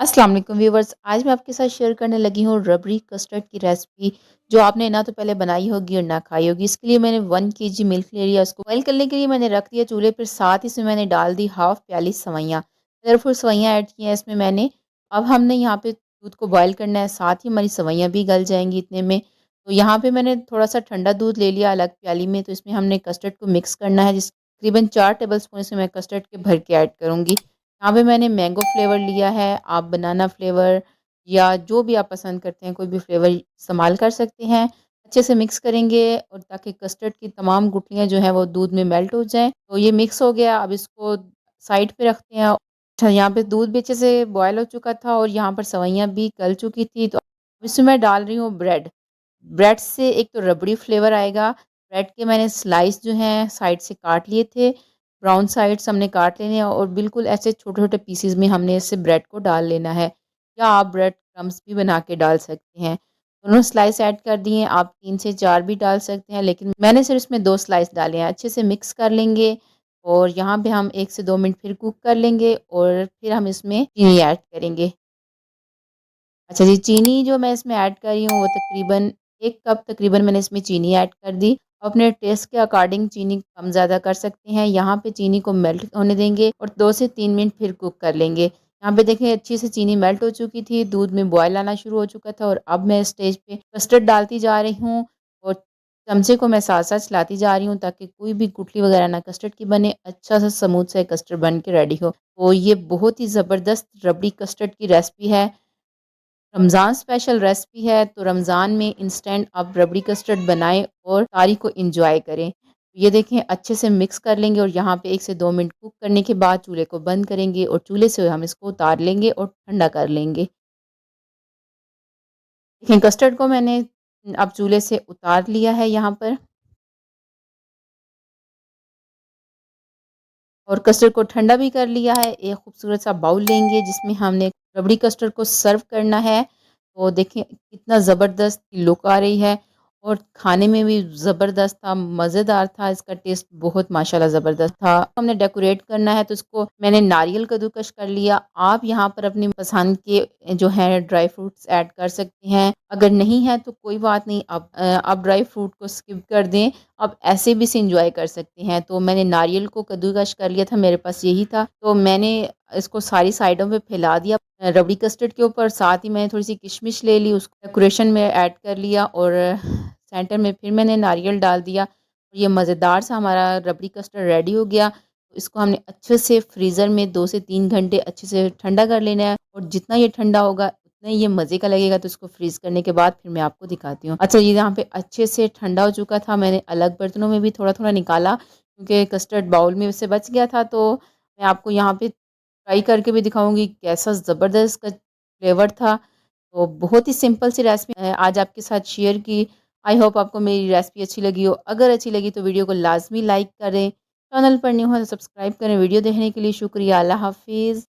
अस्सलाम वालेकुम व्यूवर्स। आज मैं आपके साथ शेयर करने लगी हूँ रबड़ी कस्टर्ड की रेसिपी, जो आपने ना तो पहले बनाई होगी और ना खाई होगी। इसके लिए मैंने 1 केजी मिल्क ले लिया, उसको बॉयल करने के लिए मैंने रख दिया चूल्हे पर। साथ ही इसमें मैंने डाल दी हाफ़ प्याली सवैयाँ, कलरफुल सवैयाँ ऐड की हैं इसमें मैंने। अब हमने यहाँ पे दूध को बॉयल करना है, साथ ही हमारी सवैयाँ भी गल जाएँगी इतने में। तो यहाँ पे मैंने थोड़ा-सा ठंडा दूध ले लिया अलग प्याली में, तो इसमें हमने कस्टर्ड को मिक्स करना है, जिस तकरीबन 4 टेबल स्पून इसमें मैं कस्टर्ड के भर के ऐड करूँगी। यहाँ पे मैंने मैंगो फ्लेवर लिया है, आप बनाना फ्लेवर या जो भी आप पसंद करते हैं, कोई भी फ्लेवर इस्तेमाल कर सकते हैं। अच्छे से मिक्स करेंगे और ताकि कस्टर्ड की तमाम गुठलियाँ जो हैं वो दूध में मेल्ट हो जाएँ। तो ये मिक्स हो गया, अब इसको साइड पे रखते हैं। अच्छा, यहाँ पे दूध भी अच्छे से बॉयल हो चुका था और यहाँ पर सेवइयाँ भी गल चुकी थी। तो अब इसमें मैं डाल रही हूँ ब्रेड। ब्रेड से एक तो रबड़ी फ्लेवर आएगा। ब्रेड के मैंने स्लाइस जो हैं साइड से काट लिए थे। ब्राउन साइड्स हमने काट लेने हैं और बिल्कुल ऐसे छोटे-छोटे पीसेज़ में हमने इसे ब्रेड को डाल लेना है, या आप ब्रेड क्रम्ब्स भी बना के डाल सकते हैं। दोनों स्लाइस ऐड कर दिए, आप 3 से 4 भी डाल सकते हैं, लेकिन मैंने सिर्फ इसमें 2 स्लाइस डाले हैं। अच्छे से मिक्स कर लेंगे और यहाँ पे हम 1 से 2 मिनट फिर कुक कर लेंगे और फिर हम इसमें चीनी ऐड करेंगे। अच्छा जी, चीनी जो मैं इसमें ऐड कर रही हूँ वो तकरीबन 1 कप तकरीबन मैंने इसमें चीनी ऐड कर दी। अपने टेस्ट के अकॉर्डिंग चीनी कम ज़्यादा कर सकते हैं। यहाँ पे चीनी को मेल्ट होने देंगे और 2 से 3 मिनट फिर कुक कर लेंगे। यहाँ पे देखें अच्छी से चीनी मेल्ट हो चुकी थी, दूध में बॉयल आना शुरू हो चुका था और अब मैं इस स्टेज पे कस्टर्ड डालती जा रही हूँ और चमचे को मैं साथ-साथ चलाती जा रही हूँ ताकि कोई भी गुठली वगैरह ना कस्टर्ड की बने, अच्छा सा स्मूथ सा कस्टर्ड बन के रेडी हो। तो ये बहुत ही ज़बरदस्त रबड़ी कस्टर्ड की रेसिपी है। रमज़ान स्पेशल रेसिपी है, तो रमज़ान में इंस्टेंट आप रबड़ी कस्टर्ड बनाएँ और सारी को एन्जॉय करें। ये देखें अच्छे से मिक्स कर लेंगे और यहाँ पे 1 से 2 मिनट कुक करने के बाद चूल्हे को बंद करेंगे और चूल्हे से हम इसको उतार लेंगे और ठंडा कर लेंगे। देखें कस्टर्ड को मैंने अब चूल्हे से उतार लिया है यहाँ पर और कस्टर्ड को ठंडा भी कर लिया है। एक खूबसूरत सा बाउल लेंगे जिसमें हमने रबड़ी कस्टर्ड को सर्व करना है। तो देखें कितना ज़बरदस्त लुक आ रही है और खाने में भी ज़बरदस्त था, मज़ेदार था, इसका टेस्ट बहुत माशाल्लाह ज़बरदस्त था। हमने डेकोरेट करना है तो इसको मैंने नारियल कद्दूकस कर लिया। आप यहाँ पर अपनी पसंद के जो है ड्राई फ्रूट्स ऐड कर सकते हैं। अगर नहीं है तो कोई बात नहीं, आप ड्राई फ्रूट को स्किप कर दें। आप ऐसे भी इसे एंजॉय कर सकते हैं। तो मैंने नारियल को कद्दूकस कर लिया था, मेरे पास यही था। तो मैंने इसको सारी साइडों पे फैला दिया रबड़ी कस्टर्ड के ऊपर। साथ ही मैंने थोड़ी-सी किशमिश ले ली, उसको डेकोरेशन में ऐड कर लिया और सेंटर में फिर मैंने नारियल डाल दिया। ये मज़ेदार सा हमारा रबड़ी कस्टर्ड रेडी हो गया। तो इसको हमने अच्छे से फ्रीज़र में 2 से 3 घंटे अच्छे से ठंडा कर लेना है और जितना ये ठंडा होगा उतना ही ये मज़े का लगेगा। तो इसको फ्रीज़ करने के बाद फिर मैं आपको दिखाती हूँ। अच्छा, ये यहाँ पे अच्छे से ठंडा हो चुका था। मैंने अलग बर्तनों में भी थोड़ा-थोड़ा निकाला क्योंकि कस्टर्ड बाउल में उससे बच गया था। तो मैं आपको यहाँ पे ट्राई करके भी दिखाऊँगी कैसा ज़बरदस्त का फ्लेवर था। तो बहुत ही सिंपल सी रेसिपी आज आपके साथ शेयर की। आई होप आपको मेरी रेसिपी अच्छी लगी हो। अगर अच्छी लगी तो वीडियो को लाज़मी लाइक करें। चैनल पर न्यू हो तो सब्सक्राइब करें। वीडियो देखने के लिए शुक्रिया। अल्लाह हाफ़िज़।